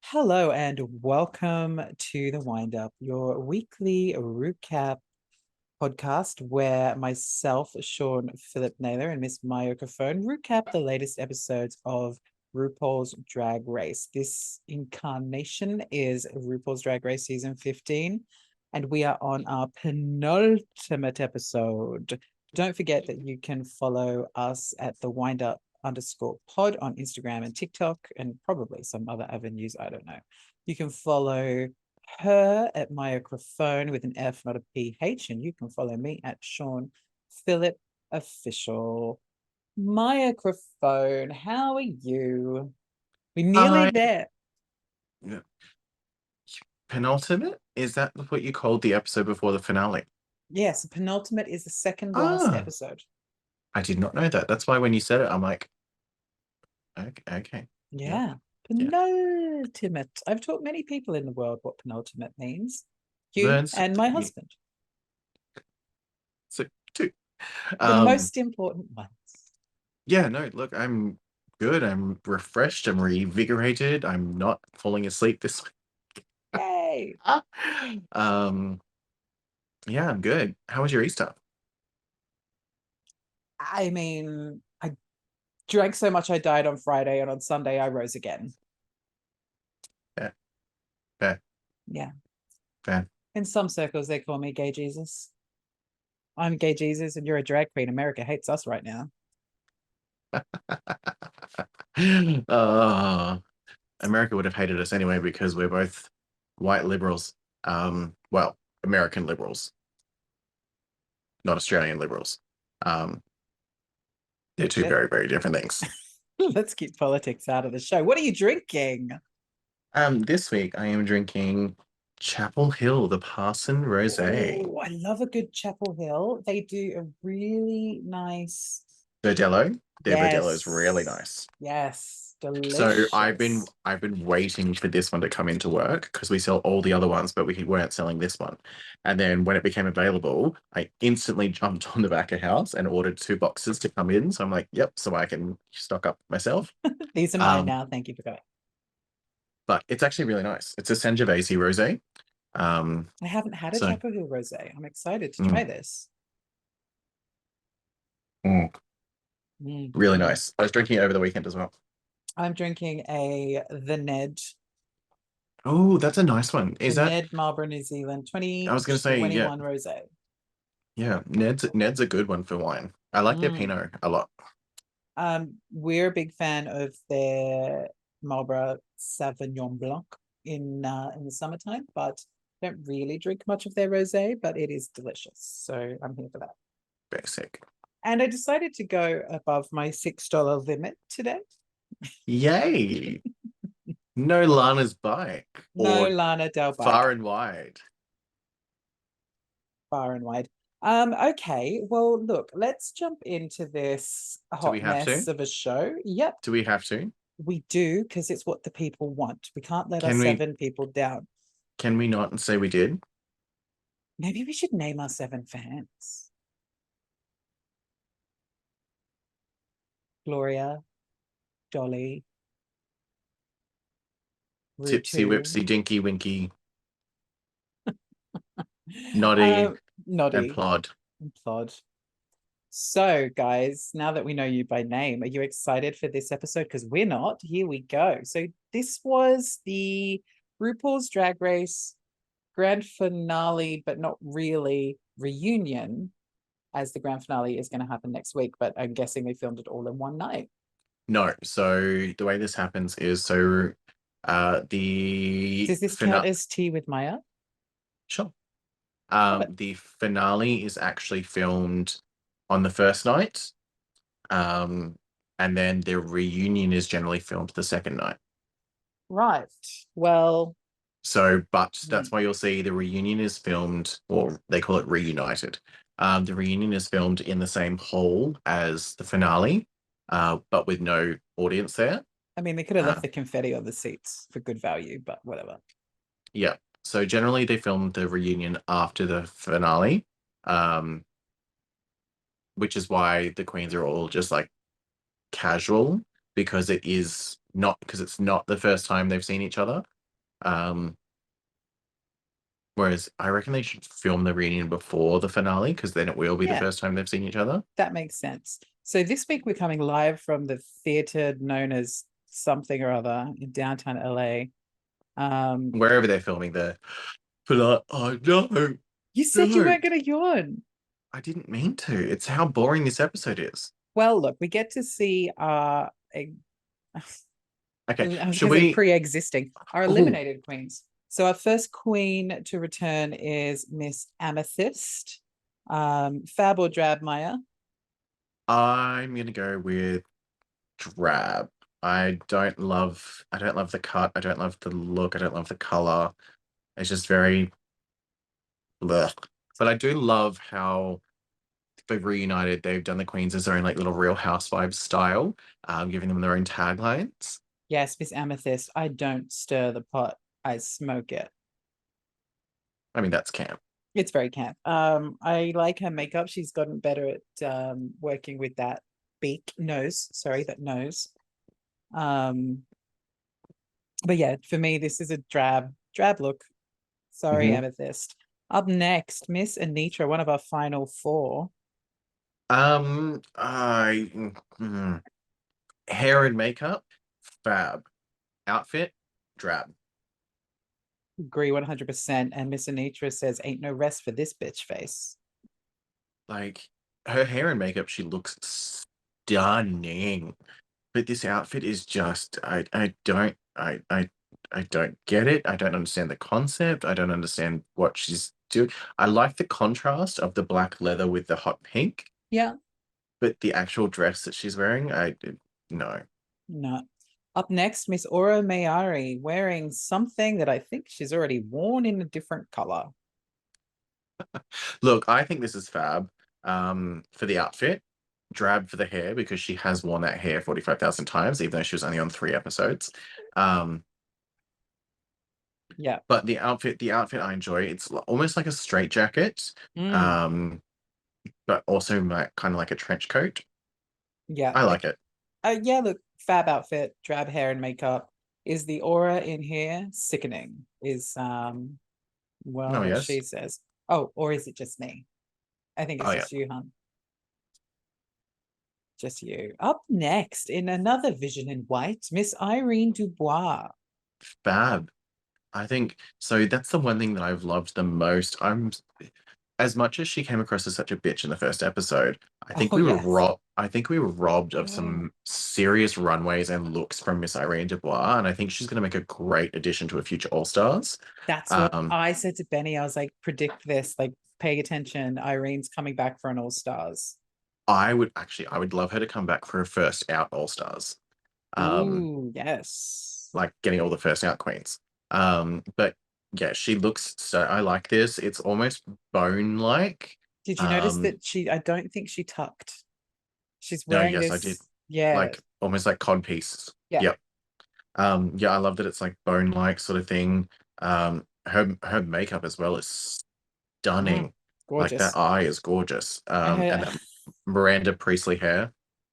Hello and welcome to the Wind Up, your weekly recap podcast where myself, Sean Philip Naylor, and Miss Microphone recap the latest episodes of RuPaul's Drag Race. This incarnation is RuPaul's Drag Race season 15, and we are on our penultimate episode. Don't forget that you can follow us at the Wind Up _pod on Instagram and TikTok, and probably some other avenues. I don't know. You can follow her at Microphone with an F, not a PH, and you can follow me at Sean Philip Official. Microphone, how are you? We're nearly there. Yeah. Penultimate? Is that what you called the episode before the finale? Yes, penultimate is the second last episode. I did not know that. That's why when you said it, I'm like, okay. Yeah. Penultimate. I've taught many people in the world what penultimate means. You and my husband. So, two. The most important ones. Yeah, no, look, I'm good. I'm refreshed. I'm revigorated. I'm not falling asleep this week. Yay. Yeah, I'm good. How was your Easter? I mean, I drank so much I died on Friday, and on Sunday I rose again. Fair. Yeah. Fair. In some circles, they call me Gay Jesus. I'm Gay Jesus, and you're a drag queen. America hates us right now. America would have hated us anyway because we're both white liberals. Well, American liberals, not Australian liberals. They're two very, very different things. Let's keep politics out of the show. What are you drinking? This week I am drinking Chapel Hill, the Parson Rosé. Oh, I love a good Chapel Hill. They do a really nice Verdelho. Their yes. Verdelho is really nice. Yes, delicious. So I've been waiting for this one to come into work because we sell all the other ones, but we weren't selling this one. And then when it became available, I instantly jumped on the back of house and ordered 2 boxes to come in. So I'm like, yep, so I can stock up myself. These are mine now. Thank you for going. But it's actually really nice. It's a Sangiovese rosé. I haven't had a Chapel Hill rosé. I'm excited to try this. Really nice. I was drinking it over the weekend as well. I'm drinking the Ned. Oh, that's a nice one. Is that Ned Marlborough, New Zealand 20? I was going to say 21 rosé. Yeah, Ned's a good one for wine. I like their Pinot a lot. We're a big fan of their Marlborough Sauvignon Blanc in the summertime, but don't really drink much of their rosé, but it is delicious. So I'm here for that. Basic. And I decided to go above my $6 limit today. Yay! No Lana's bike. No Lana Del Bike. Far and wide. Far and wide. Okay, well, look, let's jump into this hot mess of a show. Yep. Do we have to? We do, because it's what the people want. We can't let our 7 people down. Can we not say we did? Maybe we should name our 7 fans. Gloria, Dolly, Tipsy, Whipsy, Dinky, Winky, Noddy, and Plod. So, guys, now that we know you by name, are you excited for this episode? Because we're not. Here we go. So this was the RuPaul's Drag Race grand finale, but not really reunion, as the grand finale is going to happen next week. But I'm guessing they filmed it all in one night. No. So the way this happens is does this count as Tea with Maya? Sure. The finale is actually filmed on the first night, and then the reunion is generally filmed the second night. Right. Well, So, but hmm, that's why you'll see the reunion is filmed, or they call it Reunited. The reunion is filmed in the same hall as the finale, but with no audience there. I mean, they could have Uh, left the confetti on the seats for good value, but whatever. yeah. So generally they film the reunion after the finale, um, which is why the queens are all just like casual because it's not the first time they've seen each other. Um, Whereas I reckon they should film the reunion before the finale because then it will be the Yeah, first time they've seen each other. that makes sense. So this week we're coming live from the theater known as something or other in downtown LA. Um, Wherever they're filming the finale. Oh no, you said you weren't don't. going to yawn. I didn't mean to. It's how boring this episode is. Well, look, we get to see Okay, I was should going to say we? pre-existing, our Oh, eliminated queens. So our first queen to return is Miss Amethyst. Fab or Drab, Maya? I'm gonna go with drab. I don't love the cut. I don't love the look. I don't love the color. It's just very blech. But I do love how they've reunited. They've done the Queens as their own like little Real Housewives style, giving them their own taglines. Yes, Miss Amethyst. I don't stir the pot. I smoke it. I mean, that's camp. It's very camp. I like her makeup. She's gotten better at working with that that nose. Um, but yeah, for me, this is a drab look. Sorry, Hmm. Amethyst. Up next, Miss Anitra, one of our final four. I hair and makeup, fab. Outfit, drab. Agree 100%. And Miss Anitra says, ain't no rest for this bitch face. Like her hair and makeup, she looks stunning. But this outfit is just I don't get it. I don't understand the concept. I don't understand what she's doing. I like the contrast of the black leather with the hot pink, Yeah, but the actual dress that she's wearing, I did no. no. Up next, Miss Aura Mayari wearing something that I think she's already worn in a different color. Look, I think this is fab. For the outfit, drab for the hair because she has worn that hair 45,000 times, even though she was only on 3 episodes. Um, Yeah. but the outfit I enjoy. It's almost like a straight jacket, Mm, um, but also like kind of like a trench coat. yeah. I Like, like it. yeah, look, fab outfit, drab hair and makeup. Is the aura in here sickening? Well, Oh what yes. she says. Oh, or is it just me? I think it's Oh yeah. just you, hun. Just you. Up next, in another Vision in White, Miss Irene Dubois. Fab. I think so. That's the one thing that I've loved the most. I'm as much as she came across as such a bitch in the first episode, Oh, yes. I think we were robbed of some serious runways and looks from Miss Irene Dubois, and I think she's going to make a great addition to a future All Stars. That's what Um, I said to Benny. I was like, predict this, like, pay attention. Irene's coming back for an All Stars. I would love her to come back for her first out All Stars. Um, Ooh, yes. like getting all the first out queens. But yeah, she looks so. I like this. It's almost bone like. Did you notice Um, that I don't think she tucked. She's no, wearing yes, I did. this, yeah, Like almost like cod piece. yeah. Yep. Yeah, I love that it's like bone like sort of thing. Her makeup as well is Mm, stunning. Like that gorgeous. eye is gorgeous. And And her that Miranda Priestley hair.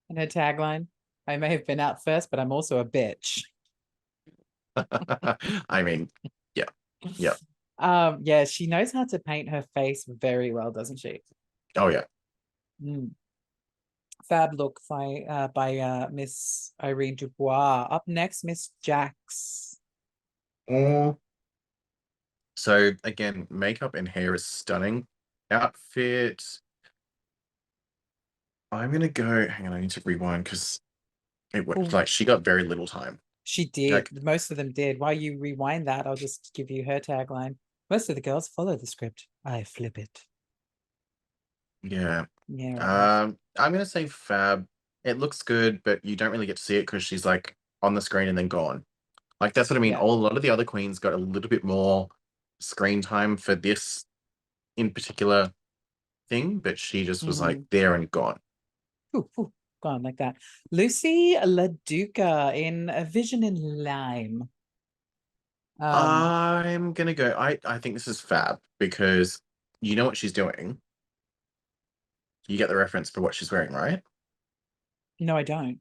and her tagline, I may have been out first, but I'm also a bitch. I mean, yeah, yeah. Yeah, she knows how to paint her face very well, doesn't she? Oh yeah. Mm. Fab look by Miss Irene Dubois. Up next, Miss Jax. Mm. So again, makeup and hair is stunning. Outfit, I'm gonna go. Hang on, I need to rewind because Oh, like she got very little time. she did. Like, Most of them did. While you rewind that, I'll just give you her tagline. Most of the girls follow the script. I flip it. yeah. Yeah, right. I'm gonna say Fab. It looks good, but you don't really get to see it because she's like on the screen and then gone. Like that's what I mean. Yeah. A lot of the other queens got a little bit more screen time for this in particular thing, but she just was like Mm. there and gone. Ooh, ooh, gone like that. Lucy LaDuca in A Vision in Lime. Um, I'm gonna go. I think this is fab because you know what she's doing. You get the reference for what she's wearing, right? no, I don't.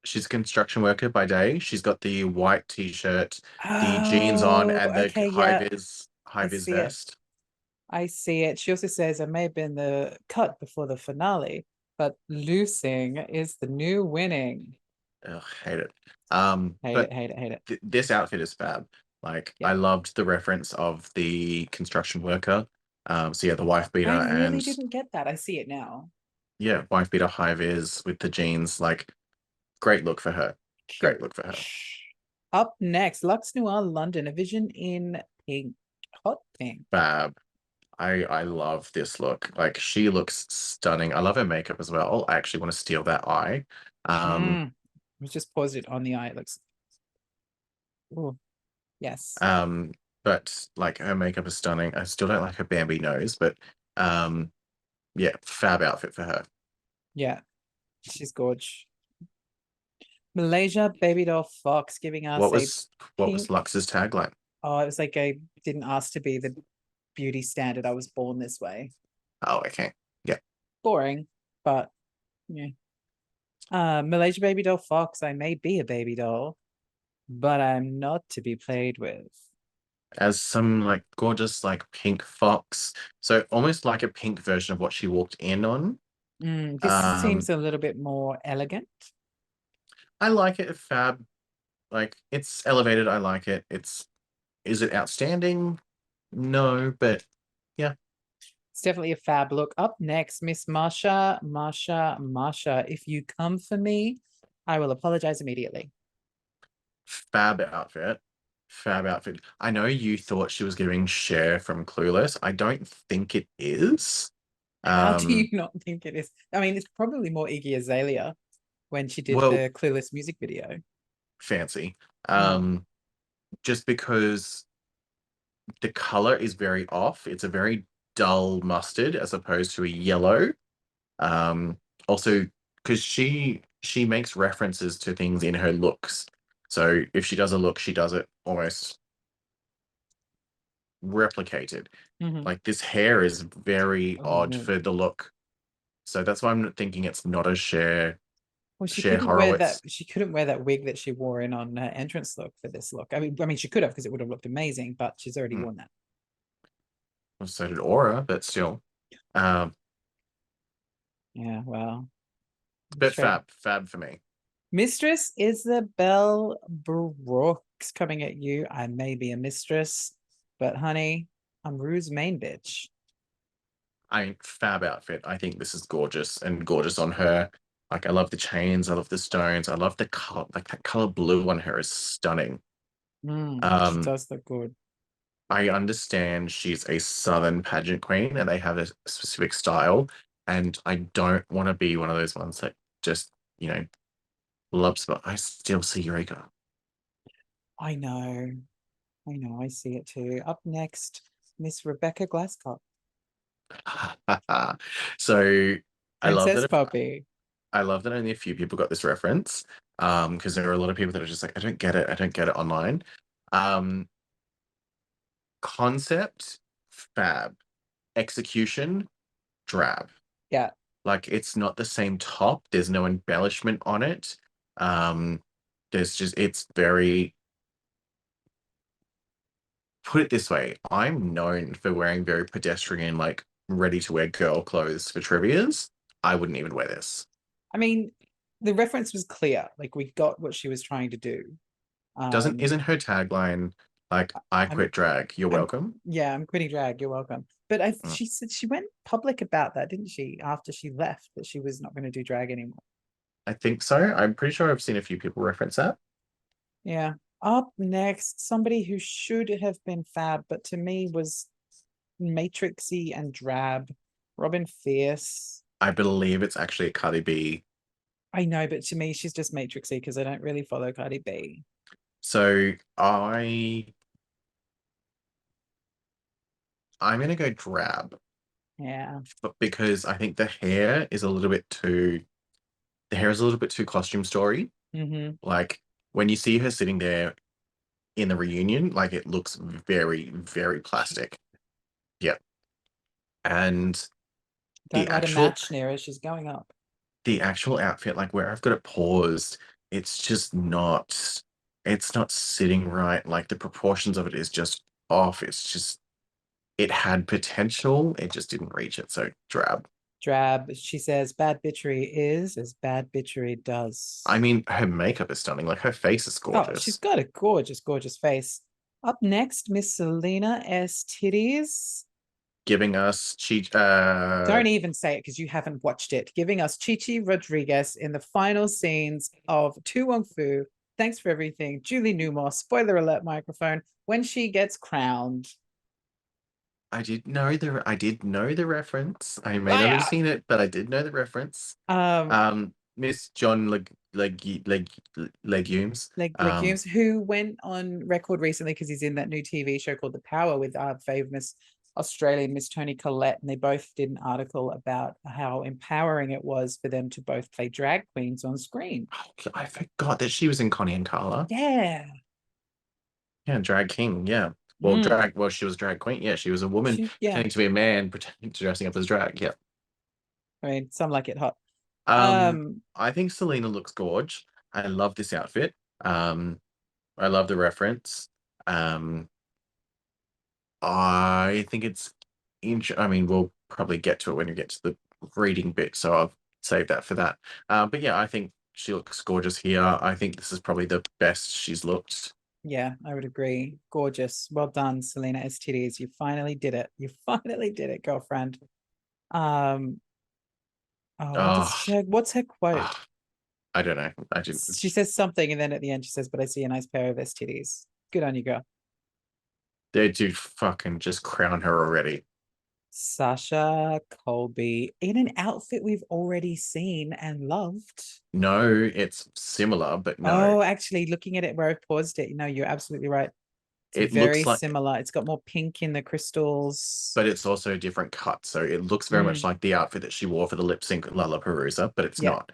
She's a construction worker by day. She's got the white t-shirt, the jeans on, Oh, and the okay, high yeah, vis high I vis see it. vest. I see it. She also says I may have been the cut before the finale, but losing is the new winning. Ugh, hate it. Hate But it, hate it, hate it. this outfit is fab. Like Yeah. I loved the reference of the construction worker. So yeah, the wife I beater really and didn't get that. I see it now. yeah, wife beater high vis with the jeans. Like great look for her. Great Cute. look for her. Up next, Lux Noir London, a vision in pink. Hot pink. Fab. I love this look. Like she looks stunning. I love her makeup as well. I actually want to steal that eye. Um, We just paused it on the eye. It looks, oh, yes. um, but like her makeup is stunning. I still don't like her Bambi nose, but um, yeah, fab outfit for her. Yeah, she's gorge. Malaysia Baby Doll Fox giving What us a was what was pink. Lux's tagline? Oh, it was like I didn't ask to be the beauty standard. I was born this way. Oh, okay. Yeah. Boring, but yeah. Malaysia Baby Doll Fox. I may be a baby doll, but I'm not to be played with. As some like gorgeous like pink fox. So almost like a pink version of what she walked in on. This Um, seems a little bit more elegant. I like it. Fab. Like it's elevated. I like it. It's is it outstanding? No, but yeah. It's definitely a fab look. Up next, Miss Marsha. If you come for me, I will apologize immediately. Fab outfit. Fab outfit. I know you thought she was giving Cher from Clueless. I don't think it is. How do you Um, not think it is? I mean, it's probably more Iggy Azalea when she did well, the Clueless music video. fancy. Mm, Um, just because the color is very off. It's a very dull mustard as opposed to a yellow. Um, also because she makes references to things in her looks. So if she does a look, she does it almost replicated. mhm. Like this hair is very odd Oh. for the look. So that's why I'm thinking it's not a Well, Cher Horowitz. she couldn't wear that wig that she wore in on her entrance look for this look. I mean, she could have because it would have looked amazing, but she's already Hmm. worn that. Well, so did Aura, but still. Um, Yeah, well, but straight. fab for me. Mistress Isabel Brooks coming at you. I may be a mistress, but honey, I'm Rue's main bitch. Fab outfit. I think this is gorgeous and gorgeous on her. Like I love the chains, I love the stones, I love the color, like that color blue on her is stunning. She Um, does look good. I understand she's a Southern pageant queen and they have a specific style, and I don't want to be one of those ones that just, you know, loves, but I still see Eureka. I know. I know. I see it too. Up next, Miss Rebecca Glasscock, So I love Princess that Poppy. I love that only a few people got this reference. Because there are a lot of people that are just like, I don't get it, I don't get it online. Um, Concept, fab. Execution, drab. Yeah. Like it's not the same top. There's no embellishment on it. Um, there's just it's very put it this way, I'm known for wearing very pedestrian, like ready to wear girl clothes for trivias. I wouldn't even wear this. I mean, the reference was clear. Like we got what she was trying to do. Doesn't Um, isn't her tagline like I I'm quit drag, you're I'm welcome? yeah, I'm quitting drag. You're welcome. But Mm. she said she went public about that, didn't she? After she left, that she was not going to do drag anymore. I think so. I'm pretty sure I've seen a few people reference that. Yeah. Up next, somebody who should have been fab, but to me was matrixy and drab. Robin Fierce. I believe it's actually a Cardi B. I know, but to me, she's just matrixy because I don't really follow Cardi B. So I'm gonna go drab, Yeah. but because I think the hair is a little bit too costume story. Mm-hmm. Like when you see her sitting there in the reunion, like it looks very, very plastic. Yeah. And Don't the light a actual match near her. She's going up. the actual outfit, like where I've got it paused, it's just not sitting right. Like the proportions of it is just off. It had potential, it just didn't reach it. So drab. Drab. She says bad bitchery is as bad bitchery I does. mean, her makeup is stunning. Like her face is Oh, she's gorgeous. got a gorgeous, gorgeous face. Up next, Miss Selena S. Titties. Giving us Don't even say it because you haven't watched it. Giving us Chichi Rodriguez in the final scenes of Tu Wong Fu. Thanks for everything. Julie Newmar, spoiler alert microphone, when she gets crowned. I did know the reference. I may not have Liar! seen it, but I did know the reference. Um, Miss John Legumes. Legumes, who went on record recently because he's in that new TV show called The Power with our famous Australian Miss Tony Collette, and they both did an article about how empowering it was for them to both play drag queens on screen. I forgot that she was in Connie and Carla. Yeah. Yeah, drag king. Yeah. Mm. Well, she was drag queen. Yeah, she was a woman Yeah. pretending to be a man, pretending to dressing up as drag. Yeah. I mean, some like it hot. Um, Um, I think Selena looks gorge. I love this outfit. Um, I love the reference. Um, I think it's I mean, we'll probably get to it when we get to the reading bit, so I'll save that for that. But yeah, I think she looks gorgeous here. I think this is probably the best she's looked. yeah, I would agree. Gorgeous. Well done, Selena STDs. You finally did it. You finally did it, girlfriend. Um, oh, Oh, what's her quote? oh, I don't know. I didn't. She says something, and then at the end she says, "But I see a nice pair of STDs." Good on you, girl. They do fucking just crown her already. Sasha Colby in an outfit we've already seen and loved. No, it's similar, but no. Oh, actually, looking at it where I paused it, you're absolutely right. It's It very looks like, similar. It's got more pink in the crystals. but it's also a different cut. So it looks very much Mm, like the outfit that she wore for the lip sync Lollapalooza, but it's yeah. not.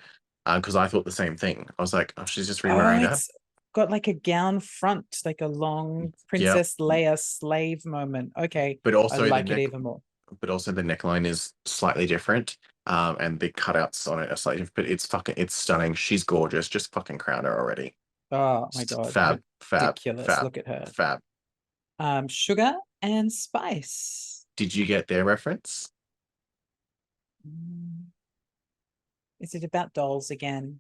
Because I thought the same thing. I was like, oh, she's just Oh, re-wearing that. it's got like a gown front, like a long Yeah, Princess Leia slave moment. Okay, but I also like it even more. the neckline is slightly different. And the cutouts on it are slightly different, but it's stunning. She's gorgeous. Just fucking crown her already. Oh my God, Fab, fab, ridiculous. fab, Look at her. fab. Sugar and spice. Did you get their reference? Mm, is it about dolls again?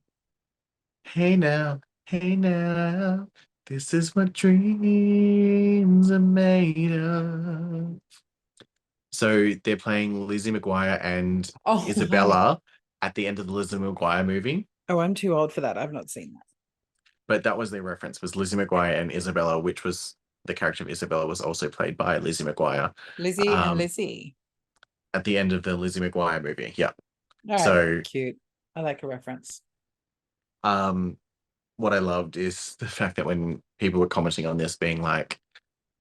Hey now, this is what dreams are made of. So they're playing Lizzie McGuire and Oh, Isabella at the end of the Lizzie McGuire movie. oh, I'm too old for that. I've not seen that. But that was their reference, was Lizzie McGuire and Isabella, which was the character of Isabella was also played by Lizzie McGuire Lizzie and um, Lizzie. at the end of the Lizzie McGuire movie. Yeah. All right, So cute. I like a reference. um, what I loved is the fact that when people were commenting on this, being like,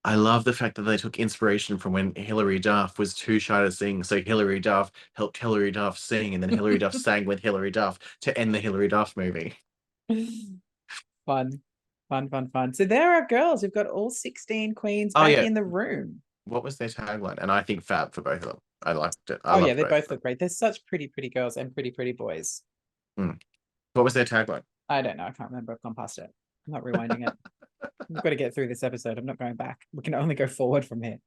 I love the fact that they took inspiration from when Hilary Duff was too shy to sing. So Hilary Duff helped Hilary Duff sing, and then Hilary Duff sang with Hilary Duff to end the Hilary Duff movie. Fun, fun, fun, fun. So there are girls. We've got all 16 queens Oh back yeah, in the room. what was their tagline? And I think fab for both of them. I liked it. I Oh yeah, loved they both of both them. look great. They're such pretty, pretty girls and pretty, pretty boys. Mm. What was their tagline? I don't know. I can't remember. I've gone past it. I'm not rewinding it. We've got to get through this episode. I'm not going back. We can only go forward from here.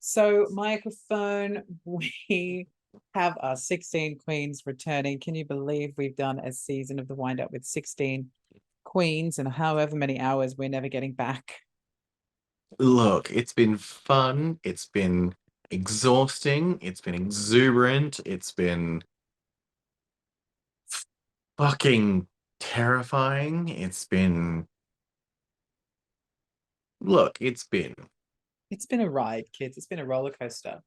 So, microphone, we have our 16 queens returning. Can you believe we've done a season of the wind up with 16 queens and however many hours we're never getting back? Look, it's been fun. It's been exhausting. It's been exuberant. It's been fucking terrifying. It's been It's been a ride, kids. It's been a roller coaster.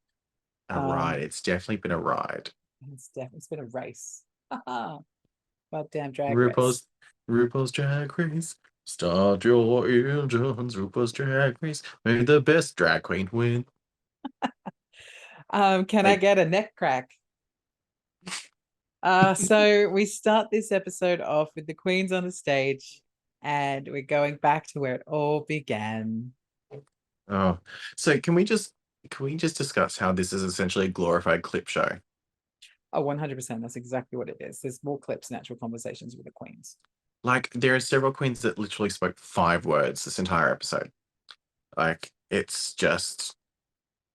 a ride. Um, It's definitely been a ride. it's been a race. Goddamn drag race. RuPaul's RuPaul's Drag Race. Start your engines, RuPaul's Drag Race. May the best drag queen win. Can I Like, get a neck crack? So we start this episode off with the queens on the stage, and we're going back to where it all began. oh, so can we just discuss how this is essentially a glorified clip show? Oh, 100%. That's exactly what it is. There's more clips, natural conversations with the queens. Like, there are several queens that literally spoke 5 words this entire episode. Like, it's just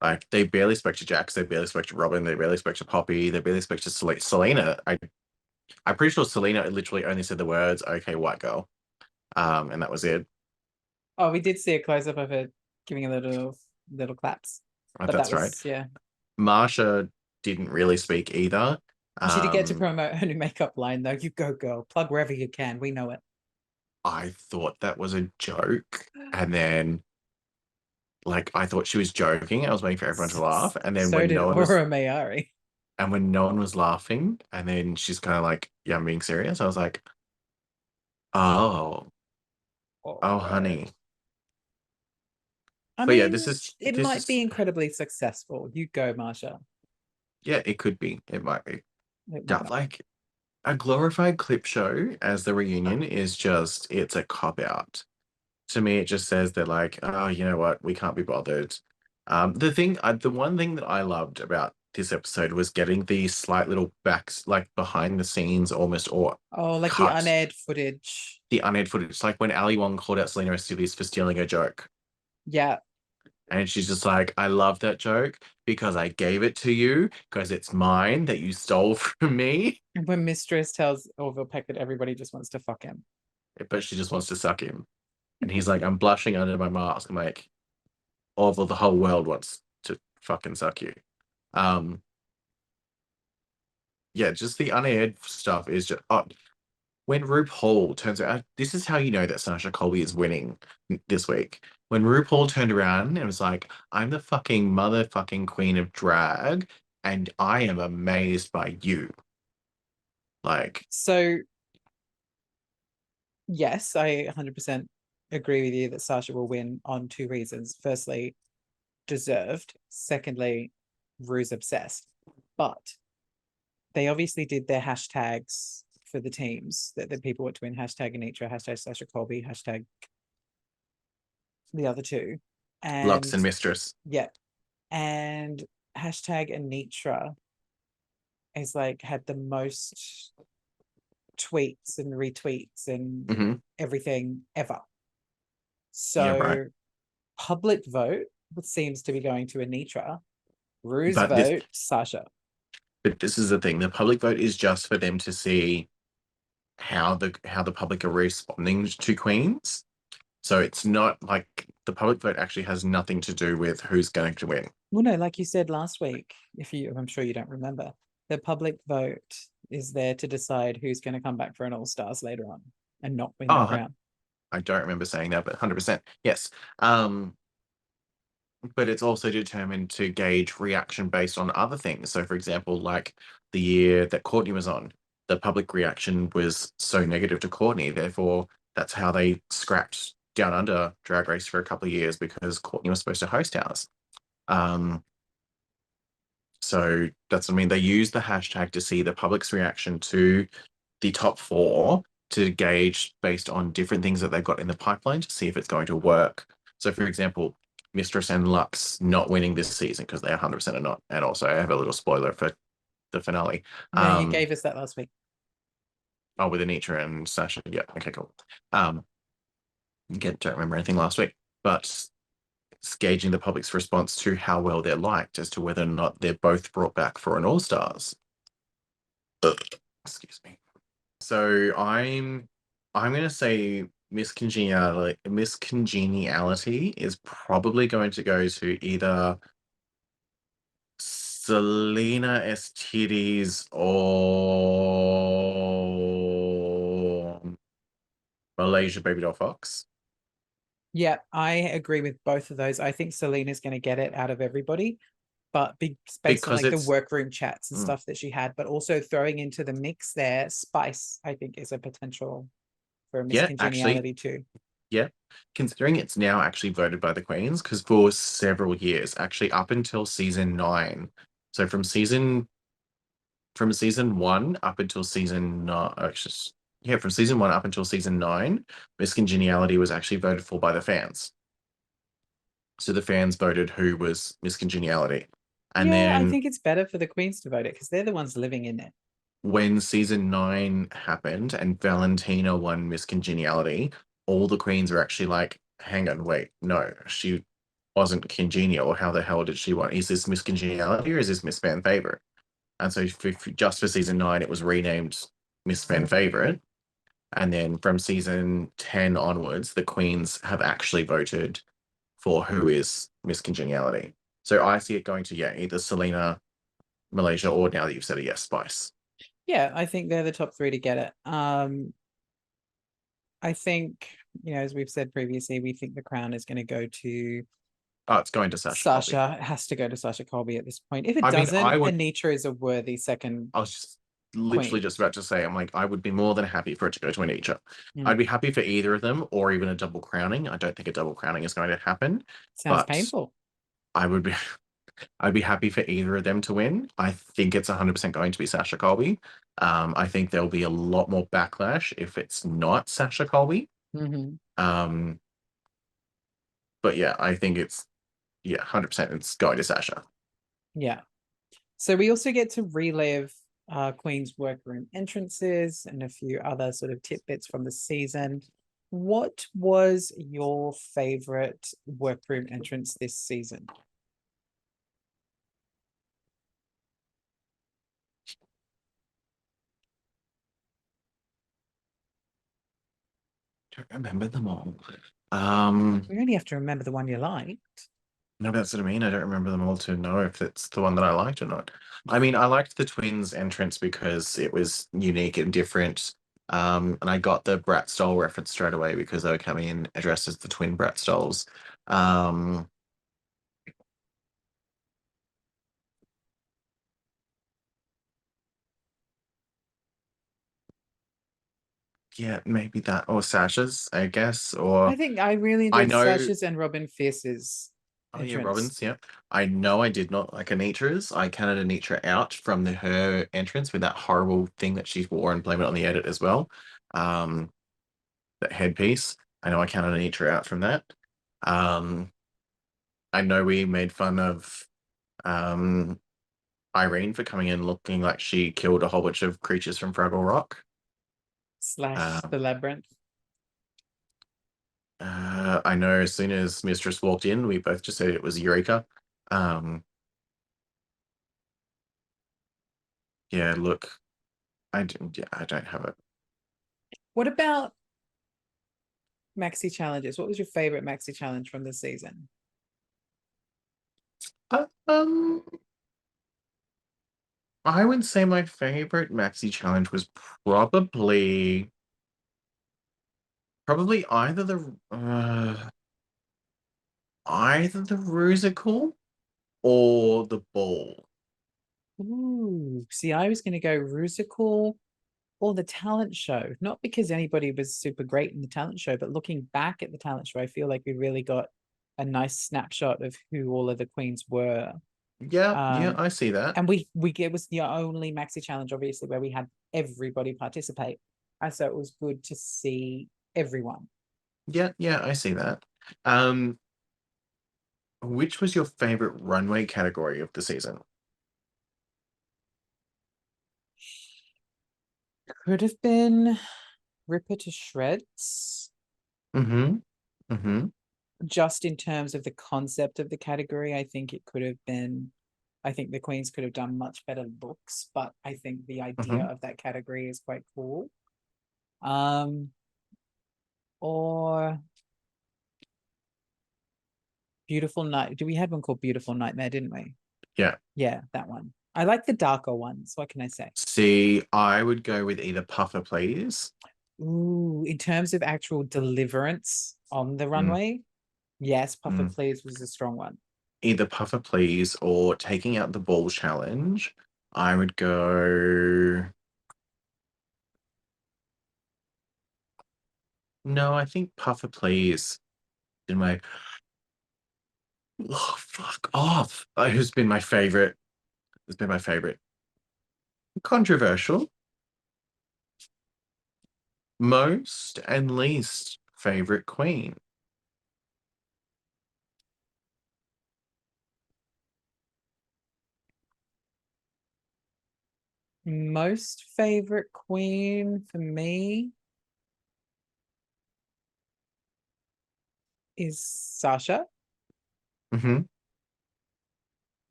like they barely spoke to Jax, they barely spoke to Robin, they barely spoke to Poppy, they barely spoke to Selena. I'm pretty sure Selena literally only said the words "Okay, white girl," and that was it. Oh, we did see a close up of her giving a little claps, but that That's right. was, yeah. Marsha didn't really speak either. She did get to Um, promote her new makeup line though. You go, girl. Plug wherever you can. We know it. I thought that was a joke, and then like I thought she was joking. I was waiting for everyone to laugh, and then So when did no one was, Aura Mayari. and when no one was laughing, and then she's kind of like, "Yeah, I'm being serious." I was like, "Oh, oh, Or honey." I But yeah, mean, it this might be is incredibly successful. You go, Marsha. yeah, it could be, it might be. It might Yeah, not. like a glorified clip show as the reunion is just it's a cop out. To me, it just says that like, oh, you know what, we can't be bothered. The one thing that I loved about this episode was getting the slight little backs, like behind the scenes, almost or Oh, like the cut unaired footage. the unaired footage, like when Ali Wong called out Selena Studios for stealing a joke, Yeah. and she's just like, I love that joke because I gave it to you because it's mine that you stole from me, And when Mistress tells Orville Peck that everybody just wants to fuck him. but she just wants to suck him, and he's like, I'm blushing under my mask. I'm like, although the whole world wants to fucking suck you. Um, yeah, just the unaired stuff is just when RuPaul turns around. This is how you know that Sasha Colby is winning this week. When RuPaul turned around and was like, "I'm the fucking motherfucking queen of drag, and I am amazed by you." Like, So, yes, I 100% agree with you that Sasha will win on two reasons. Firstly, deserved. Secondly, Rue's obsessed. But they obviously did their hashtags for the teams that the people want to win. Hashtag Anitra, hashtag Sasha Colby, hashtag the other two. Lux And and Mistress. yeah, and hashtag Anitra is like had the most tweets and retweets and Hmm. everything ever. Yeah, right. So public vote seems to be going to Anitra. Rue's But this, vote, Sasha. but this is the thing. The public vote is just for them to see how the public are responding to queens. So it's not like the public vote actually has nothing to do with who's going to win. Well, no, like you said last week, I'm sure you don't remember, the public vote is there to decide who's going to come back for an All Stars later on and not win that Oh, round. I don't remember saying that, but 100%. Yes. But it's also determined to gauge reaction based on other things. So, for example, like the year that Courtney was on, the public reaction was so negative to Courtney. Therefore, that's how they scrapped Down Under Drag Race for a couple of years because Courtney was supposed to host ours. Um, so that's what I mean. They use the hashtag to see the public's reaction to the top four to gauge based on different things that they've got in the pipeline to see if it's going to work. So, for example, Mistress and Lux not winning this season because they 100% are not. And also, I have a little spoiler for the finale. Yeah, you gave us that last week. Oh, with Anitra and Sasha. Yeah, okay, cool. Again, don't remember anything last week, but it's gauging the public's response to how well they're liked as to whether or not they're both brought back for an All Stars. Excuse me. So I'm gonna say Miss Congeniality is probably going to go to either Selena STDs or Malaysia Baby Doll Fox. Yeah, I agree with both of those. I think Selena's going to get it out of everybody, but based on Because like the it's workroom chats and mm, stuff that she had, but also throwing into the mix there, Spice, I think is a potential. for Miss Yeah, actually, Congeniality too. yeah. Considering it's now actually voted by the Queens, because for several years, actually up until season 9, so from season 1 up until season 9, yeah, from season 1 up until season 9, Miss Congeniality was actually voted for by the fans. So the fans voted who was Miss Congeniality. And Yeah, I then think it's better for the queens to vote it because they're the ones living in it. when season 9 happened and Valentina won Miss Congeniality, all the queens were actually like, hang on, wait, no, she wasn't congenial. How the hell did she win? Is this Miss Congeniality or is this Miss Fan Favorite? And so just for season 9, it was renamed Miss Fan Favorite. And then from season 10 onwards, the queens have actually voted for who is Miss Congeniality. So I see it going to, yeah, either Selena, Malaysia, or now that you've said it, yes, Spice. Yeah, I think they're the top three to get it. I think, as we've said previously, we think the crown is going to go to Oh, it's going to Sasha Colby. Sasha. It has to go to Sasha Colby at this point. If it I mean, doesn't, Anitra is a worthy second I was just literally queen. just about to say, I'm like, I would be more than happy for it to go to Anitra. I'd Mm. be happy for either of them or even a double crowning. I don't think a double crowning is going to happen, Sounds but painful. I would be I'd be happy for either of them to win. I think it's 100% going to be Sasha Colby. I think there'll be a lot more backlash if it's not Sasha Colby. Hmm. Um, but yeah, I think it's 100% it's going to Sasha. Yeah. So we also get to relive Queen's workroom entrances and a few other sort of tidbits from the season. What was your favorite workroom entrance this season? Don't remember them all. Um, We only have to remember the one you liked. no, that's what I mean. I don't remember them all to know if it's the one that I liked or not. I mean, I liked the twins entrance because it was unique and different. And I got the Brat Stole reference straight away because they were coming in dressed as the twin Brat Stoles. Um, yeah, maybe that or Sasha's, I guess. I Or think I really I enjoyed know, Sasha's and Robin Fierce's oh yeah, entrance. Robin's, yeah. I know I did not like Anitra's. I counted Anitra out from her entrance with that horrible thing that she wore and blame it on the edit as well. Um, that headpiece. I know I counted Anitra out from that. Um, I know we made fun of um, Irene for coming in looking like she killed a whole bunch of creatures from Fraggle Rock. Slash Um, the labyrinth. I know as soon as Mistress walked in, we both just said it was Eureka. Um, yeah, look, I don't have it. What about maxi challenges? What was your favorite maxi challenge from the season? Um, I would say my favorite maxi challenge was probably either the Rusical or the ball. Ooh, see, I was going to go Rusical or the talent show, not because anybody was super great in the talent show, but looking back at the talent show, I feel like we really got a nice snapshot of who all of the queens were. Yeah, yeah, Um, I see that. and we it was the only maxi challenge, obviously, where we had everybody participate. And so it was good to see everyone. Yeah, yeah, I see that. Um, which was your favorite runway category of the season? Could have been Ripper to Shreds, Mm-hmm. Mm-hmm. just in terms of the concept of the category. I think the queens could have done much better looks, but I think the idea Mm-hmm. of that category is quite cool. Um, or Beautiful Night. Do we have one called Beautiful Nightmare, didn't we? Yeah. Yeah, that one. I like the darker ones. What can I say? See, I would go with either Puffer Please. Ooh, in terms of actual deliverance on the Mm, runway, yes, Puffer mm. Please was a strong one. Either Puffer Please or taking out the ball challenge. I would go. No, I think Puffer Please in my oh fuck off. Who's been my favorite? Has been my favorite. Controversial. Most and least favorite queen. Most favorite queen for me is Sasha, Hmm.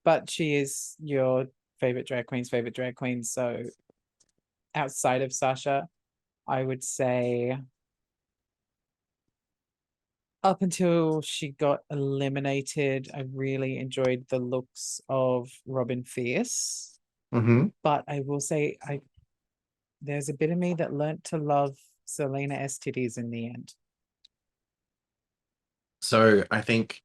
but she is your favorite drag queen. So outside of Sasha, I would say up until she got eliminated, I really enjoyed the looks of Robin Fierce. Hmm. But I will say I there's a bit of me that learnt to love Selena STDs in the end. So I think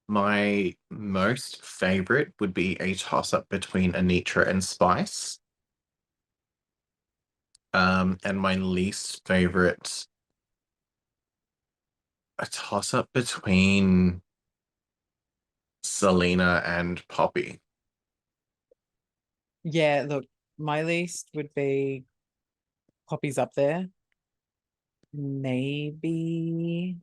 my most favorite would be a toss-up between Anitra and Spice. And my least favorite, a toss-up between Selena and Poppy. Yeah, look, my least would be Poppy's up there. Maybe.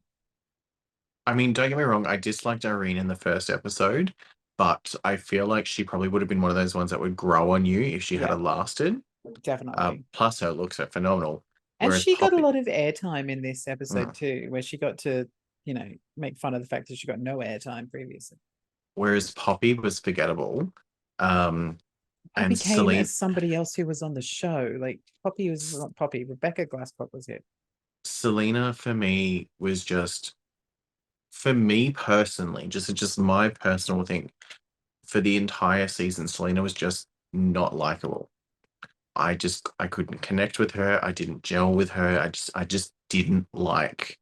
I mean, don't get me wrong, I disliked Irene in the first episode, but I feel like she probably would have been one of those ones that would grow on you if she had Yeah, lasted. definitely. Plus, her looks are phenomenal. And Whereas she got a Poppy, lot of airtime in this episode mm, too, where she got to, make fun of the fact that she got no airtime previously. whereas Poppy was forgettable. Um, Poppy and came Selena, as somebody else who was on the show. Like Poppy was not Poppy, Rebecca Glasscock was it. Selena for me was just, for me personally, just my personal thing. For the entire season, Selena was just not likable. I couldn't connect with her. I didn't gel with her. I just didn't like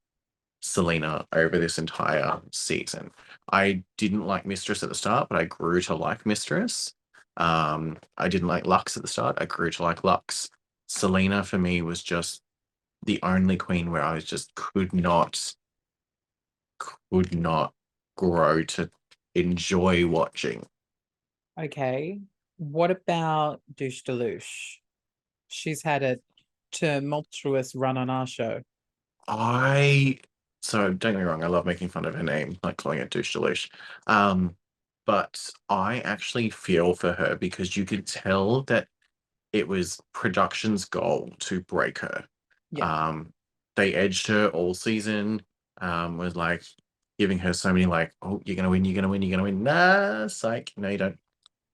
Selena over this entire season. I didn't like Mistress at the start, but I grew to like Mistress. I didn't like Lux at the start. I grew to like Lux. Selena for me was just the only queen where I was just could not grow to enjoy watching. Okay. What about Douche Deluche? She's had a tumultuous run on our show. I so don't get me wrong, I love making fun of her name, like calling it douche deluge. Um, but I actually feel for her because you could tell that it was production's goal to break her. Yeah. Um, they edged her all season, with like giving her so many like, oh, you're gonna win, you're gonna win, you're gonna win. Nah, psych, no, you don't.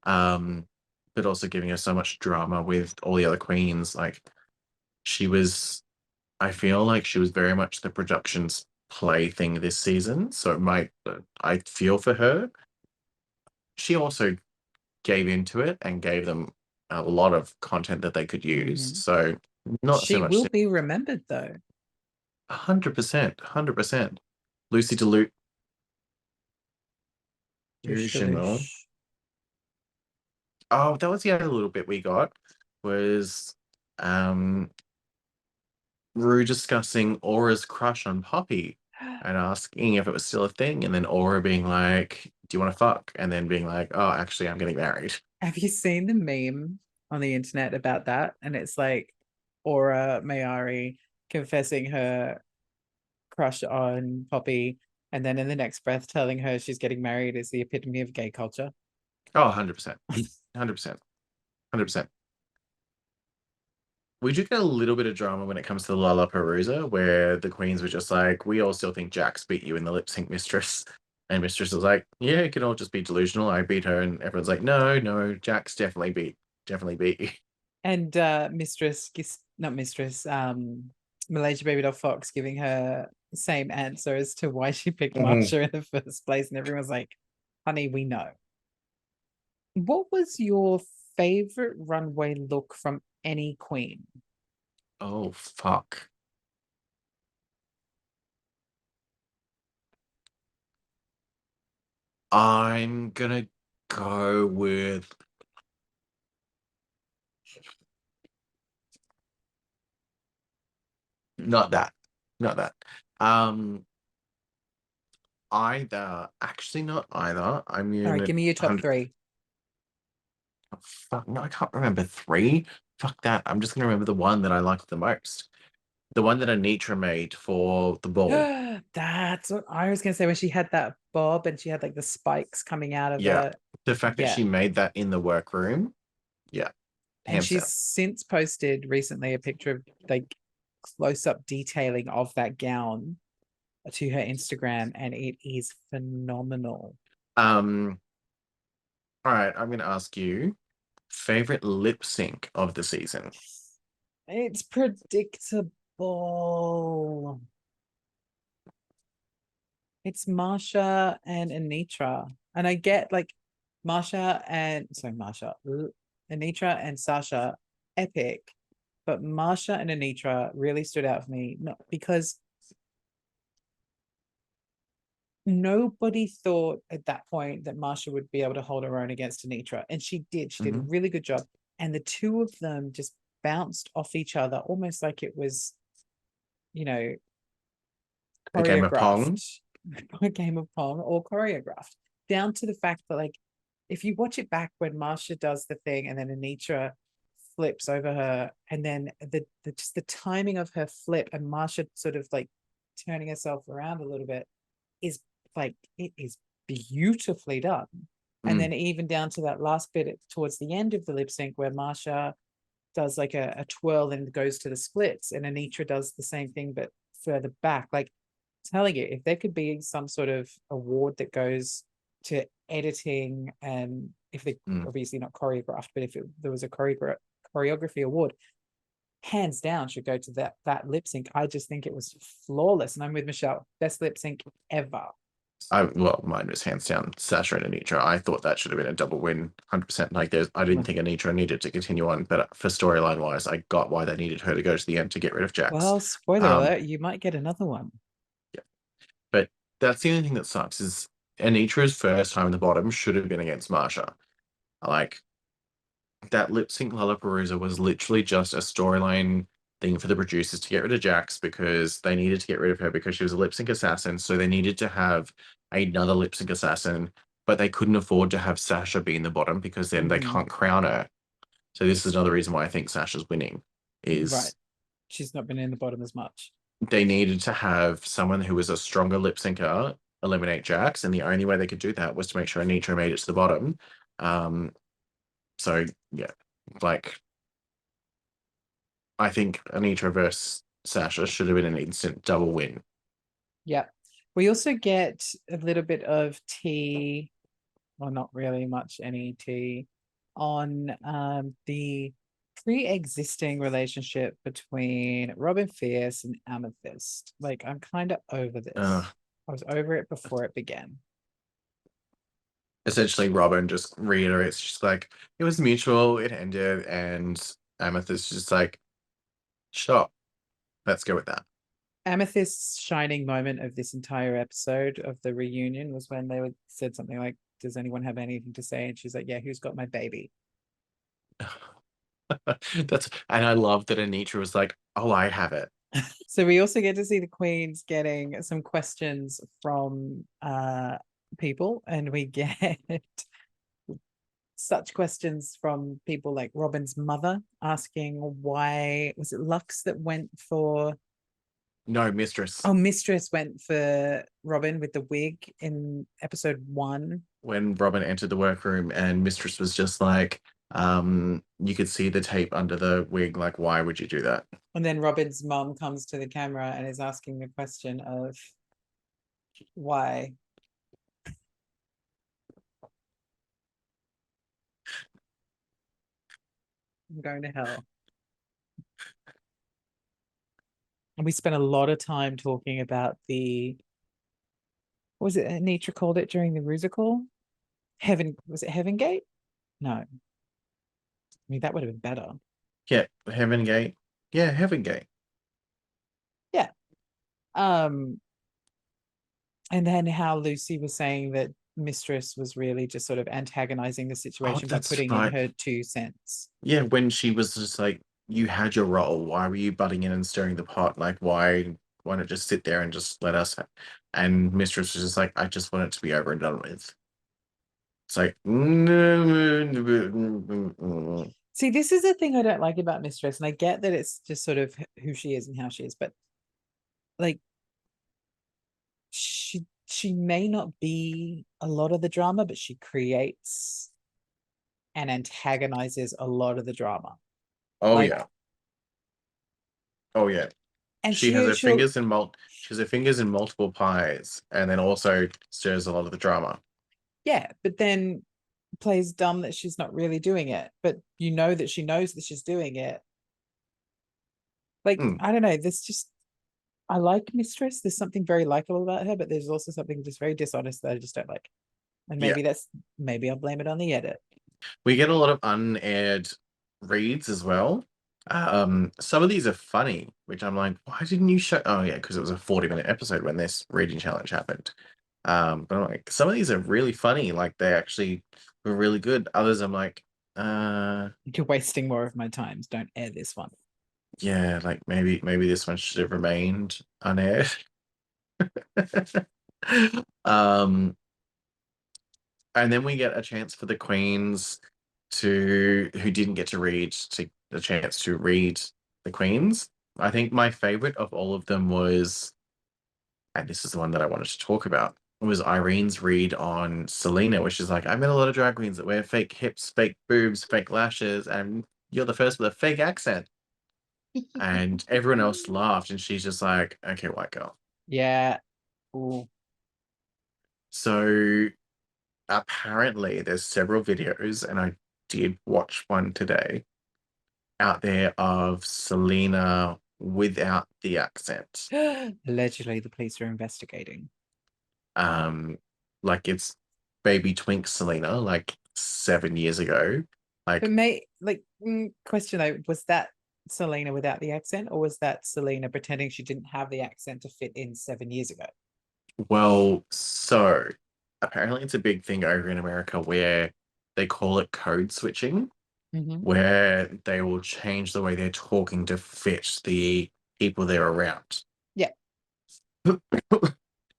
Um, but also giving her so much drama with all the other queens. Like she was I feel like she was very much the production's plaything this season. So I feel for her. She also gave into it and gave them a lot of content that they could use. Mhm. So not so She much will be remembered though. 100%, 100%. Lucy Delusion, Douche delusional. Deluche. Oh, that was the other little bit we got was um Rue discussing Aura's crush on Poppy and asking if it was still a thing, and then Aura being like, "Do you want to fuck?" And then being like, "Oh, actually, I'm getting married." Have you seen the meme on the internet about that? And it's like Aura Mayari confessing her crush on Poppy, and then in the next breath telling her she's getting married is the epitome of gay culture. Oh, 100%. 100%. 100%. We do get a little bit of drama when it comes to the Lollapalooza, where the queens were just like, "We all still think Jax beat you in the lip sync, Mistress." And Mistress was like, "Yeah, it can all just be delusional. I beat her." And everyone's like, "No, no, Jax definitely beat you." And not Mistress, Malaysia Baby Doll Fox giving her the same answer as to why she picked Mhm. Marsha in the first place. And everyone's like, honey, we know. What was your favorite runway look from any queen? Oh, fuck. I'm gonna go with not that. Not that. Um, Either. Actually, not either. I All right, mean, give me your top 100. three. Oh, fuck, no, I can't remember three. Fuck that. I'm just gonna remember the one that I liked the most. The one that Anitra made for the ball. That's what I was gonna say when she had that bob and she had like the spikes coming out of Yeah. it. The fact that Yeah. she made that in the workroom. Yeah. And Hands she's down. since posted recently a picture of like close-up detailing of that gown to her Instagram, and it is phenomenal. Um, all right, I'm gonna ask you favorite lip sync of the season. It's predictable. It's Marsha and Anitra. And I get like Anitra and Sasha, epic. But Marsha and Anitra really stood out for me, not because nobody thought at that point that Marsha would be able to hold her own against Anitra. And she did. She did a Mhm. really good job. And the two of them just bounced off each other almost like it was, you know, A game of Pong. choreographed, a game of Pong or choreographed, down to the fact that, like, if you watch it back when Marsha does the thing and then Anitra flips over her, and then the just the timing of her flip and Marsha sort of like turning herself around a little bit is like it is beautifully done. And Mm. then even down to that last bit towards the end of the lip sync where Marsha does like a twirl and goes to the splits, and Anitra does the same thing but further back. Like, telling you, if there could be some sort of award that goes to editing, and if they Mm. obviously not choreographed, but if there was a choreography award, hands down should go to that lip sync. I just think it was flawless, and I'm with Michelle. Best lip sync ever. Well, mine was hands down Sasha and Anitra. I thought that should have been a double win, 100%. Like, I didn't think Anitra needed to continue on, but for storyline wise, I got why they needed her to go to the end to get rid of Jax. Well, spoiler Um, alert, you might get another one. yeah, but that's the only thing that sucks is Anitra's first time in the bottom should have been against Marsha. Like, that lip sync Lollapalooza was literally just a storyline thing for the producers to get rid of Jax because they needed to get rid of her because she was a lip sync assassin. So they needed to have another lip sync assassin, but they couldn't afford to have Sasha be in the bottom because then they Mhm. can't crown her. So this is another reason why I think Sasha's winning Right. is She's not been in the bottom as much. they needed to have someone who was a stronger lip syncer eliminate Jax, and the only way they could do that was to make sure Anitra made it to the bottom. Um, so yeah, like I think Anitra versus Sasha should have been an instant double win. Yeah. We also get a little bit of tea, well, not really much any tea, on the pre-existing relationship between Robin Fierce and Amethyst. Like, I'm kind of over Uh, this. I was over it before it began. Essentially, Robin just reiterates, she's like, it was mutual, it ended, and Amethyst just like, sure, let's go with that. Amethyst's shining moment of this entire episode of the reunion was when said something like, "Does anyone have anything to say?" And she's like, "Yeah, who's got my baby?" And I love that Anitra was like, oh, I have it. So we also get to see the queens getting some questions from people, and we get such questions from people like Robin's mother asking why was it Lux that went for, No, Mistress. oh, Mistress went for Robin with the wig in episode 1. When Robin entered the workroom and Mistress was just like, you could see the tape under the wig, like, why would you do that? And then Robin's mom comes to the camera and is asking the question of why. I'm going to hell. And we spent a lot of time talking about what was it Anitra called it during the Rusical? Heaven, was it Heaven Gate? No. I mean, that would have been better. Yeah, Heaven Gate. Yeah, Heaven Gate. Yeah. Um, and then how Lucy was saying that Mistress was really just sort of antagonizing the Oh, situation by that's putting in right. her 2 cents. Yeah, when she was just like, you had your role. Why were you butting in and stirring the pot? Like, why? why not just sit there and just let us and Mistress was just like, I just want it to be over and done with. It's like See, this is the thing I don't like about Mistress, and I get that it's just sort of who she is and how she is, but like she may not be a lot of the drama, but she creates and antagonizes a lot of the drama. oh Like, yeah. Oh yeah. and She has her she'll fingers in multiple pies and then also stirs a lot of the drama. yeah, but then plays dumb that she's not really doing it, but you know that she knows that she's doing it. Like, Mm, I don't know, this just I like Mistress. There's something very likable about her, but there's also something just very dishonest that I just don't like. And yeah. maybe I'll blame it on the edit. We get a lot of unaired reads as well. Some of these are funny, which I'm like, why didn't you show? Oh yeah, because it was a 40-minute episode when this reading challenge happened. But I'm like, some of these are really funny, like they actually were really good. Others I'm like, uh You're wasting more of my time. Don't air this one. yeah, like maybe this one should have remained unaired. Um, and then we get a chance for the queens to who didn't get to read to a chance to read the queens. I think my favorite of all of them was, and this is the one that I wanted to talk about, was Irene's read on Selena, which is like, I've met a lot of drag queens that wear fake hips, fake boobs, fake lashes, and you're the first with a fake accent. And everyone else laughed, and she's just like, okay, white girl. Yeah. Ooh. So apparently there's several videos, and I did watch one today out there of Selena without the accent. Allegedly, the police are investigating. Um, like it's baby twink Selena, like 7 years ago. But Like, question though, was that Selena without the accent, or was that Selena pretending she didn't have the accent to fit in 7 years ago? well, so apparently it's a big thing over in America where they call it code switching, Mm-hmm. where they will change the way they're talking to fit the people they're around. Yeah.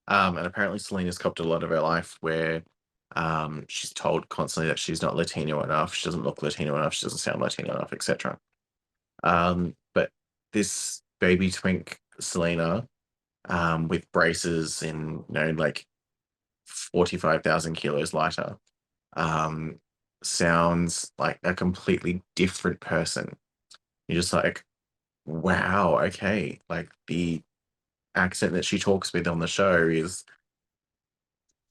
And apparently Selena's copped a lot of her life where she's told constantly that she's not Latino enough, she doesn't look Latino enough, she doesn't sound Latino enough, etc. But this baby twink Selena, with braces and like 45,000 kilos lighter, um, sounds like a completely different person. You're just like, wow, okay. Like the accent that she talks with on the show is,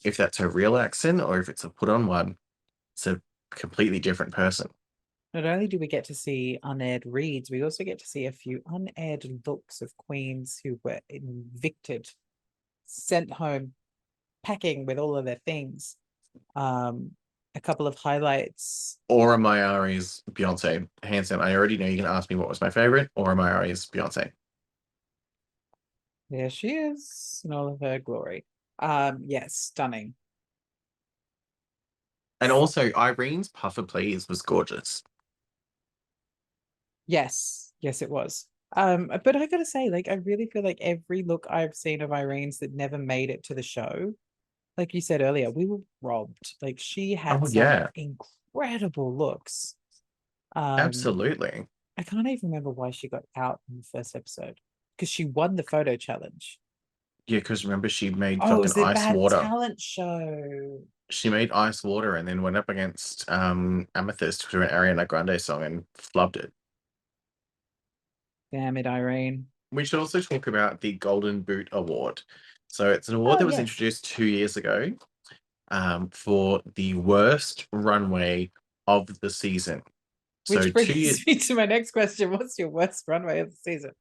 if that's her real accent or if it's a put on one, it's a completely different person. Not only do we get to see unaired reads, we also get to see a few unaired looks of queens who were evicted, sent home, packing with all of their things. Um, a couple of highlights. Aura Mayari's Beyonce, hands down. I already know you can ask me what was my favorite. Aura Mayari's Beyonce. There she is in all of her glory. Yes, stunning. And also, Irene's Puffer Please was gorgeous. Yes, yes, it was. But I gotta say, like, I really feel like every look I've seen of Irene's that never made it to the show, like you said earlier, we were robbed. Like, she had Oh, some yeah, incredible looks. Um, absolutely. I can't even remember why she got out in the first episode because she won the photo challenge. Yeah, because remember, she made Oh, it fucking was ice that water. talent show. She made ice water and then went up against Amethyst to an Ariana Grande song and flubbed it. Damn it, Irene. We should also talk about the Golden Boot Award. So it's an award Oh, that was yes. introduced 2 years ago, for the worst runway of the season. So Which two years, brings me to my next question. What's your worst runway of the season?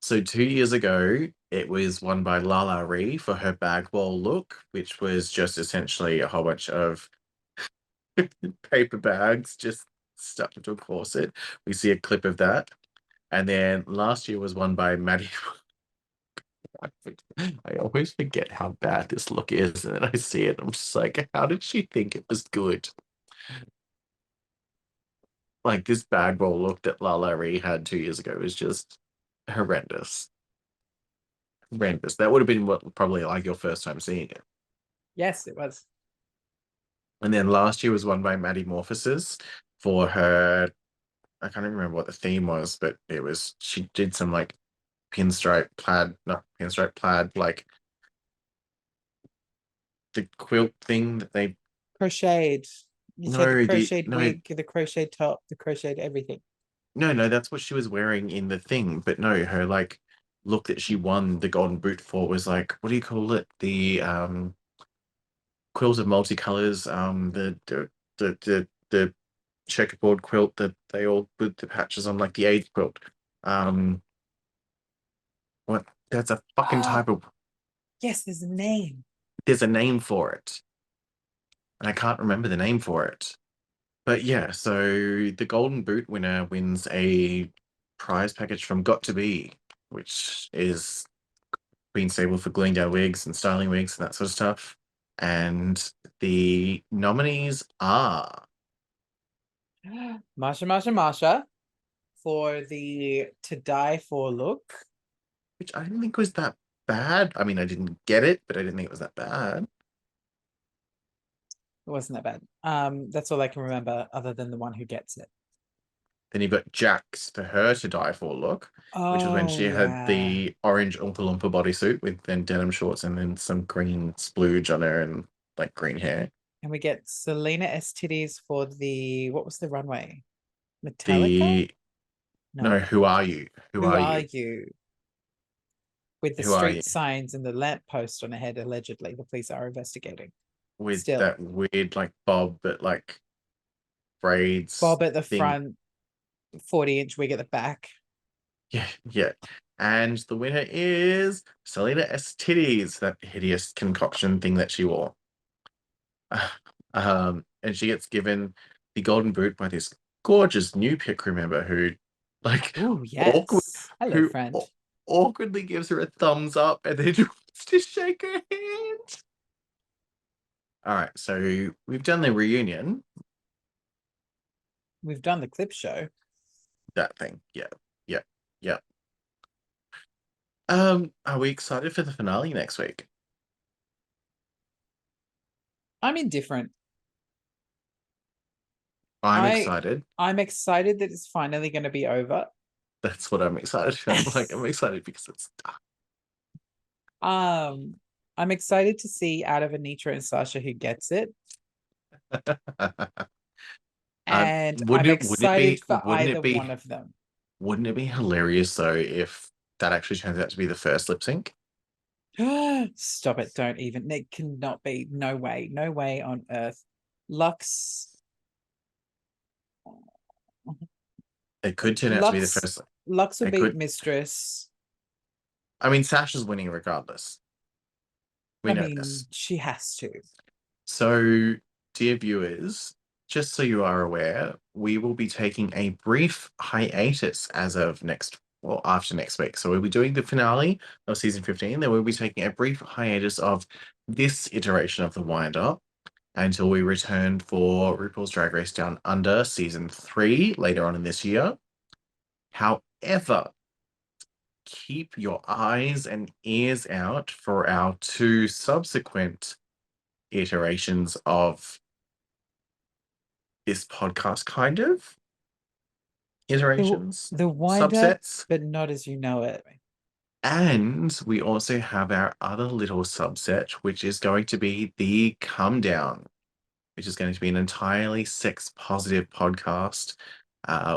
so 2 years ago, it was won by Lala Ree for her bag wall look, which was just essentially a whole bunch of paper bags just stuck into a corset. We see a clip of that. And then last year was won by Maddie. I always forget how bad this look is, and then I see it. I'm just like, how did she think it was good? Like this bag roll look that Lala Ree had 2 years ago is just horrendous. horrendous. That would have been what probably like your first time seeing it. Yes, it was. And then last year was won by Maddie Morphosis for her. I can't even remember what the theme was, but it was she did some like pinstripe plaid, not pinstripe plaid, like the quilt thing that they Crocheted. She had the no the crocheted no wig, the crocheted top, the crocheted everything. no that's what she was wearing in the thing, but no, her like look that she won the golden boot for was like what do you call it? The quilt of multicolors, the checkerboard quilt that they all put the patches on, like the age quilt. Um, what? That's a fucking Oh, type of. yes, there's a name. There's a name for it, and I can't remember the name for it. But yeah, so the Golden Boot winner wins a prize package from Got to Be, which is Queen Stable for gluing down wigs and styling wigs and that sort of stuff. And the nominees are, Marsha for the To Die For look. which I didn't think was that bad. I mean, I didn't get it, but I didn't think it was that bad. It wasn't that bad. That's all I can remember, other than the one who gets it. Then you've got Jax for her To Die For look, which was when Oh she had yeah. the orange Oompa Loompa bodysuit with then denim shorts and then some green splooge on her and like green hair. And we get Selena Estidis for the what was the runway? Metallica? The no, No. who are you? Who Who are are you? you? With the Who are you? street signs and the lamp post on her head, allegedly. The police are investigating. With Still. that weird like bob but like braids Bob at the thing. front, 40-inch wig at the back. Yeah, yeah. And the winner is Selena S. Titties, that hideous concoction thing that she wore. And she gets given the golden boot by this gorgeous new pick member who, like, Oh, awkward, yes. Hello, who friend. awkwardly gives her a thumbs up and then wants to shake her hand. All right, so we've done the reunion, We've done the clip show. that thing. Yeah, yeah, yeah. Are we excited for the finale next week? I'm indifferent. I'm I excited. I'm excited that it's finally going to be over. That's what I'm excited about. Like, I'm excited because it's um, I'm excited to see out of Anitra and Sasha who gets it, done. and I'm excited for wouldn't either it one be of them. wouldn't it be hilarious though if that actually turns out to be the first lip sync? Stop it! Don't even. It cannot be. No way. No way on earth. Lux. It could turn out to be the Lux. first. Lux will It beat could. Mistress. I mean, Sasha's winning regardless. We I know mean, this. she has to. So, dear viewers, just so you are aware, we will be taking a brief hiatus as of next, well, after next week. So we'll be doing the finale of season 15. Then we'll be taking a brief hiatus of this iteration of the wind up until we return for RuPaul's Drag Race Down Under season 3 later on in this year. However, keep your eyes and ears out for our two subsequent iterations of this podcast, kind of The iterations, the wind up, subsets. but not as you know it. And we also have our other little subset, which is going to be the Come Down, which is going to be an entirely sex positive podcast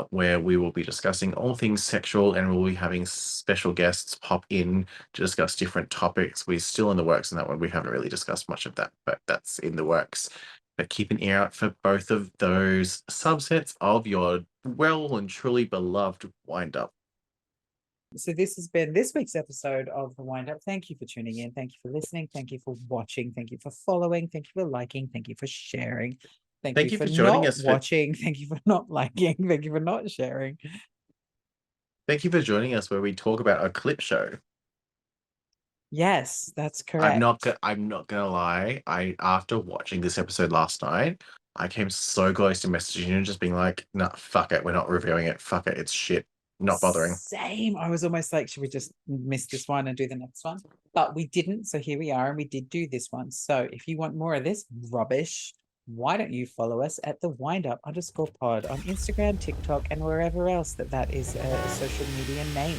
where we will be discussing all things sexual and we'll be having special guests pop in to discuss different topics. We're still in the works on that one. We haven't really discussed much of that, but that's in the works. But keep an ear out for both of those subsets of your well and truly beloved wind up. So this has been this week's episode of the Wind Up. Thank you for tuning in. Thank you for listening. Thank you for watching. Thank you for following. Thank you for liking. Thank you for sharing. Thank you Thank you for for joining not us for watching. Thank you for not liking. Thank you for not sharing. thank you for joining us where we talk about a clip show. Yes, that's correct. I'm not gonna lie. I after watching this episode last night, I came so close to messaging you and just being like, nah, fuck it, we're not reviewing it. Fuck it, it's shit. Not bothering. Same. I was almost like, should we just miss this one and do the next one? But we didn't. So here we are, and we did do this one. So if you want more of this rubbish, why don't you follow us at the windup_pod on Instagram, TikTok, and wherever else that is a social media name.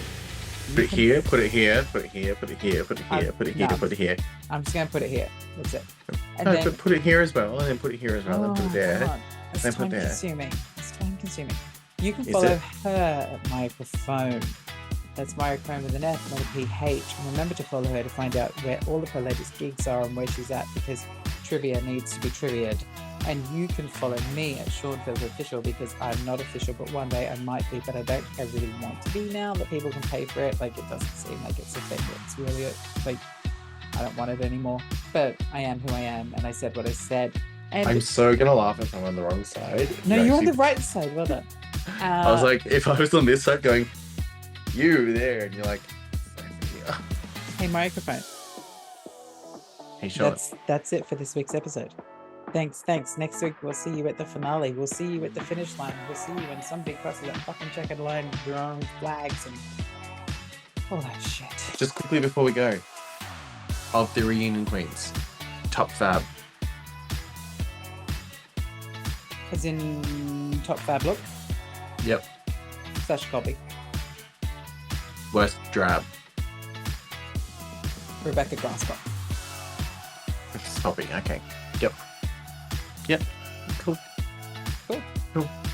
Put it here, put it here, put it here, put it here, put it here, put it here, put it here. I'm just gonna put it here. That's it. And no, then, but put it here as well, and then put it here as well, and put it there. God. It's then put time there. consuming. It's time consuming. You can Is follow it? her at Microphone. That's Microphone with an F, not a PH. And remember to follow her to find out where all of her latest gigs are and where she's at, because trivia needs to be triviaed. And you can follow me at Sean Phillips Official, because I'm not official, but one day I might be, but I don't think I really want to be now that people can pay for it. Like, it doesn't seem like it's a thing. It's really like, I don't want it anymore. But I am who I am, and I said what I said. And I'm so gonna laugh if I'm on the wrong side. no, you're on the right side. Well done. I was like, if I was on this side going, you there, and you're like, hey, Microphone. hey, Sean. That's it for this week's episode. Thanks. Next week we'll see you at the finale. We'll see you at the finish line. We'll see you when somebody crosses that fucking checkered line, drawing flags and all that shit. Just quickly before we go, of the reunion queens, top fab. As in top fab look. Yep. Sasha Colby. Worst drab. Rebecca Grasper. Stopping. Okay. Yep. Cool.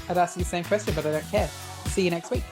I'd ask you the same question, but I don't care. See you next week.